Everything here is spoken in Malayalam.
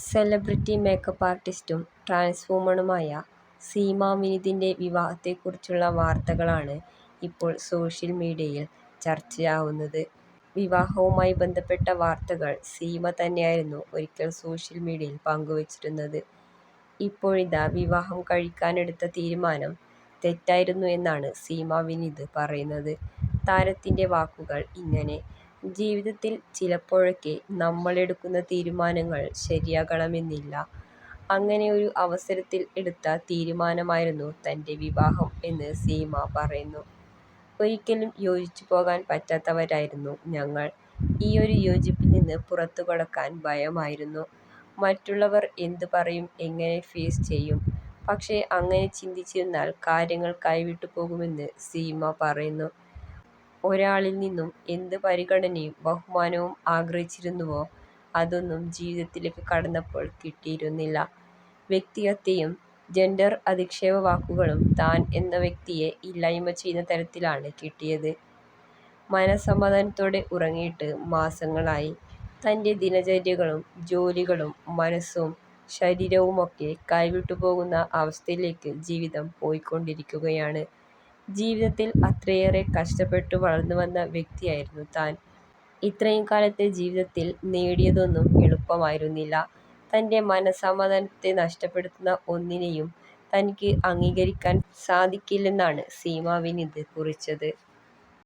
സെലിബ്രിറ്റി മേക്കപ്പ് ആർട്ടിസ്റ്റും ട്രാൻസ് വുമണുമായ സീമ വിനീതിന്റെ വിവാഹത്തെക്കുറിച്ചുള്ള വാർത്തകളാണ് ഇപ്പോൾ സോഷ്യൽ മീഡിയയിൽ ചർച്ചയാവുന്നത്. വിവാഹവുമായി ബന്ധപ്പെട്ട വാർത്തകൾ സീമ തന്നെയായിരുന്നു ഒരിക്കൽ സോഷ്യൽ മീഡിയയിൽ പങ്കുവച്ചിരുന്നത്. ഇപ്പോഴിതാ വിവാഹം കഴിക്കാനെടുത്ത തീരുമാനം തെറ്റായിരുന്നു എന്നാണ് സീമ വിനീത് പറയുന്നത്. താരത്തിന്റെ വാക്കുകൾ ഇങ്ങനെ: "ജീവിതത്തിൽ ചിലപ്പോഴൊക്കെ നമ്മളെടുക്കുന്ന തീരുമാനങ്ങൾ ശരിയാകണമെന്നില്ല. അങ്ങനെ ഒരു അവസരത്തിൽ എടുത്ത തീരുമാനമായിരുന്നു തന്റെ വിവാഹം എന്ന് സീമ പറയുന്നു. ഒരിക്കലും യോജിച്ചു പോകാൻ പറ്റാത്തവരായിരുന്നു ഞങ്ങൾ. ഈയൊരു യോജിപ്പിൽ നിന്ന് പുറത്തുകടക്കാൻ ഭയമായിരുന്നു. മറ്റുള്ളവർ എന്ത് പറയും, എങ്ങനെ ഫേസ് ചെയ്യും. പക്ഷേ അങ്ങനെ ചിന്തിച്ചിരുന്നാൽ കാര്യങ്ങൾ കൈവിട്ടു പോകുമെന്ന് സീമ പറയുന്നു. ഒരാളിൽ നിന്നും എന്ത് പരിഗണനയും ബഹുമാനവും ആഗ്രഹിച്ചിരുന്നുവോ അതൊന്നും ജീവിതത്തിലേക്ക് കടന്നപ്പോൾ കിട്ടിയിരുന്നില്ല. വ്യക്തിഹത്യയും ജെൻഡർ അധിക്ഷേപ വാക്കുകളും താൻ എന്ന വ്യക്തിയെ ഇല്ലായ്മ ചെയ്യുന്ന തരത്തിലാണ് കിട്ടിയത്. മനസ്സമാധാനത്തോടെ ഉറങ്ങിയിട്ട് മാസങ്ങളായി. തന്റെ ദിനചര്യകളും ജോലികളും മനസ്സും ശരീരവുമൊക്കെ കൈവിട്ടുപോകുന്ന അവസ്ഥയിലേക്ക് ജീവിതം പോയിക്കൊണ്ടിരിക്കുകയാണ്. ജീവിതത്തിൽ അത്രയേറെ കഷ്ടപ്പെട്ടു വളർന്നുവന്ന വ്യക്തിയായിരുന്നു താൻ. ഇത്രയും കാലത്തെ ജീവിതത്തിൽ നേടിയതൊന്നും എളുപ്പമായിരുന്നില്ല. തന്റെ മനസ്സമാധാനത്തെ നഷ്ടപ്പെടുത്തുന്ന ഒന്നിനെയും തനിക്ക് അംഗീകരിക്കാൻ സാധിക്കില്ലെന്നാണ് സീമ വിനീത് കുറിച്ചത്.